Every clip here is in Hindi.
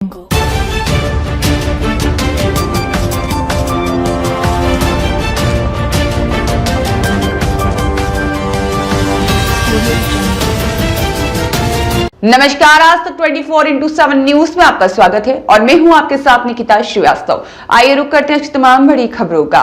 नमस्कार, आज तक 24/7 न्यूज में आपका स्वागत है और मैं हूं आपके साथ निकिता श्रीवास्तव। आइए रुक करते हैं तमाम बड़ी खबरों का।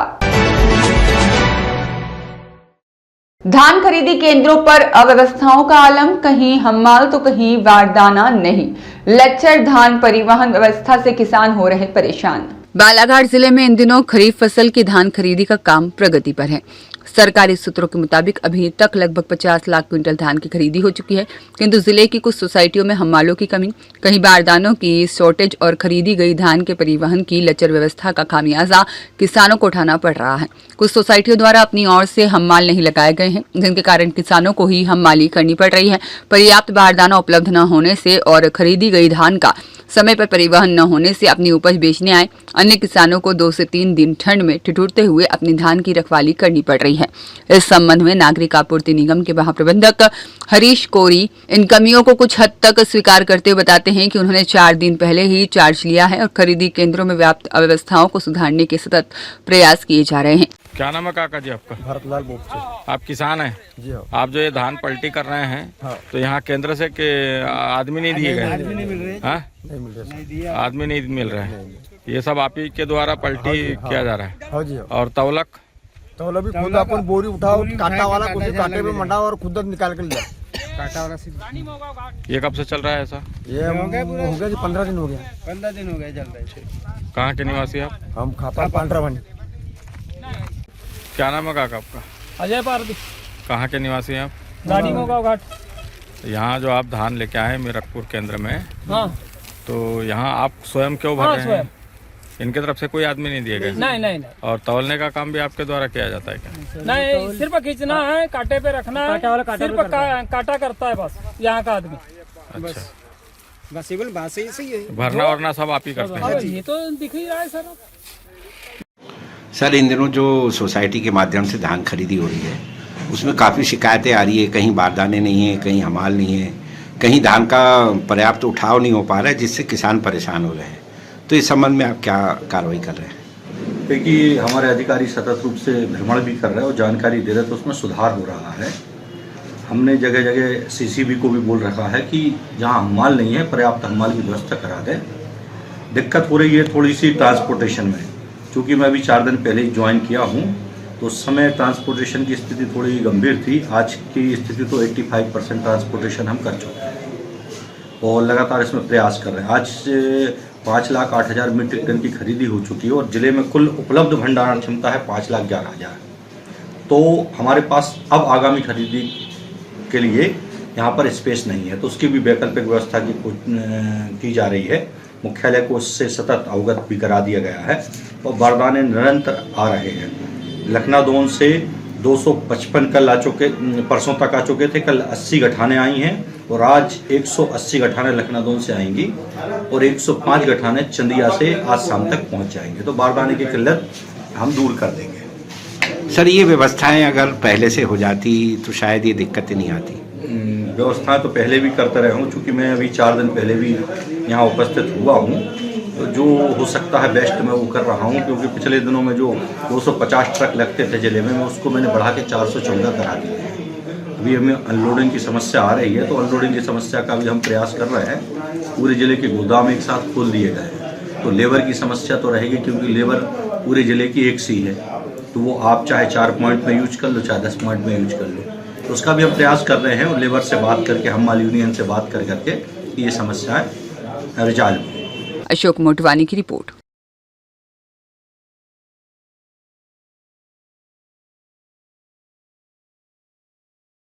धान खरीदी केंद्रों पर अव्यवस्थाओं का आलम, कहीं हम्माल तो कहीं बारदाना नहीं। लच्चर धान परिवहन व्यवस्था से किसान हो रहे परेशान। बालाघाट जिले में इन दिनों खरीफ फसल की धान खरीदी का काम प्रगति पर है। सरकारी सूत्रों के मुताबिक अभी तक लगभग 50 लाख क्विंटल धान की खरीदी हो चुकी है, किंतु जिले की कुछ सोसाइटियों में हम्मालों की कमी, कहीं बारदानों की शॉर्टेज और खरीदी गई धान के परिवहन की लचर व्यवस्था का खामियाजा किसानों को उठाना पड़ रहा है। कुछ सोसाइटियों द्वारा अपनी ओर से हम्माल नहीं लगाए गए हैं, जिनके कारण किसानों को ही हम्माली करनी पड़ रही है। पर्याप्त बारदाना उपलब्ध न होने से और खरीदी गई धान का समय पर परिवहन न होने से अपनी उपज बेचने आए अन्य किसानों को 2 से 3 दिन ठंड में ठिठुरते हुए अपनी धान की रखवाली करनी पड़ रही है। इस संबंध में नागरिक आपूर्ति निगम के महाप्रबंधक हरीश कोरी इन कमियों को कुछ हद तक स्वीकार करते हुए बताते हैं कि उन्होंने 4 दिन पहले ही चार्ज लिया है और खरीदी केंद्रों में व्याप्त अव्यवस्थाओं को सुधारने के सतत प्रयास किए जा रहे हैं। क्या नाम है काका जी आपका? भरतलाल बोपचे। आप किसान हैं? जी हाँ। आप जो ये धान पलटी कर रहे हैं, हाँ। तो यहाँ केंद्र से के आदमी नहीं दिए गए? आदमी नहीं मिल रहे। हाँ? नहीं मिल रहे। आदमी नहीं मिल रहे हैं। ये सब आप ही के द्वारा पलटी किया जा रहा है? हाँ जी हाँ। और तवलक? तवलक भी खुद अपन बोरी उठाओ, कांटा वाला खुद कांटे में मंडाओ और खुद निकाल के ले जाओ। कांटा वाला ये कब से चल रहा है ऐसा? ये हो गया जी 15 दिन हो गया। 15 दिन हो गए चल रहा है। कहाँ के निवासी आप? हम खाता पांड्रावानी। क्या नाम है काका आपका? अजय पारदी। कहाँ के निवासी हैं आप? गाड़ी मोगांव घाट। यहाँ जो आप धान लेके आए मीरकपुर केंद्र में, हाँ। तो यहाँ आप स्वयं क्यों भर रहे हैं? इनके तरफ से कोई आदमी नहीं दिए गए? नहीं। और तौलने का काम भी आपके द्वारा किया जाता है क्या? नहीं, सिर्फ खींचना है, कांटे पे रखना है, सिर्फ कांटा करता है बस यहाँ का आदमी। अच्छा, बस केवल बात सही है। भरना वरना सब आप ही करते हैं? ये तो दिख ही रहा है सर। सर, इन दिनों जो सोसाइटी के माध्यम से धान खरीदी हो रही है उसमें काफ़ी शिकायतें आ रही है। कहीं बारदाने नहीं है, कहीं हमाल नहीं है, कहीं धान का पर्याप्त उठाव नहीं हो पा रहा है, जिससे किसान परेशान हो रहे हैं। तो इस संबंध में आप क्या कार्रवाई कर रहे हैं? देखिए, हमारे अधिकारी सतत रूप से भ्रमण भी कर रहे हैं और जानकारी दे रहे हैं, तो उसमें सुधार हो रहा है। हमने जगह जगह सीसीबी को भी बोल रखा है कि जहाँ हम्माल नहीं है पर्याप्त हम्माल की व्यवस्था करा दें। दिक्कत हो रही है थोड़ी सी ट्रांसपोर्टेशन में, क्योंकि मैं अभी 4 दिन पहले ही ज्वाइन किया हूँ, तो उस समय ट्रांसपोर्टेशन की स्थिति थोड़ी गंभीर थी। आज की स्थिति तो 85% ट्रांसपोर्टेशन हम कर चुके हैं और लगातार इसमें प्रयास कर रहे हैं। आज 5,08,000 मीट्रिक टन की खरीदी हो चुकी है और जिले में कुल उपलब्ध भंडारण क्षमता है 5,11,000। तो हमारे पास अब आगामी खरीदी के लिए यहाँ पर स्पेस नहीं है, तो उसकी भी वैकल्पिक व्यवस्था की जा रही है। मुख्यालय को उससे सतत अवगत भी करा दिया गया है और बारदाने निरंतर आ रहे हैं। लखनादौन से 255 कल आ चुके, परसों तक आ चुके थे। कल 80 गठाने आई हैं और आज 180 गठाने लखनादौन से आएंगी और 105 गठाने चंदिया से आज शाम तक पहुंच जाएंगे। तो बारदाने की किल्लत हम दूर कर देंगे। सर, ये व्यवस्थाएं अगर पहले से हो जाती तो शायद ये दिक्कतें नहीं आती। व्यवस्थाएं तो पहले भी करते रहे हूँ, चूँकि मैं अभी 4 दिन पहले भी यहाँ उपस्थित हुआ हूँ, तो जो हो सकता है बेस्ट मैं वो कर रहा हूँ। क्योंकि पिछले दिनों में जो 250 ट्रक लगते थे जिले में, मैं उसको मैंने बढ़ा के 414 करा दिए हैं। अभी हमें अनलोडिंग की समस्या आ रही है, तो अनलोडिंग की समस्या का भी हम प्रयास कर रहे हैं। पूरे जिले के गोदाम एक साथ खोल दिए गए हैं, तो लेबर की समस्या तो रहेगी, क्योंकि लेबर पूरे जिले की एक सी है, तो वो आप चाहे 4 पॉइंट में यूज कर लो, चाहे 10 पॉइंट में यूज कर लो। तो उसका भी हम प्रयास कर रहे हैं और लेबर से बात करके, हम्माल यूनियन से बात करके ये समस्याएं रिजॉल्व। अशोक मोटवानी की रिपोर्ट।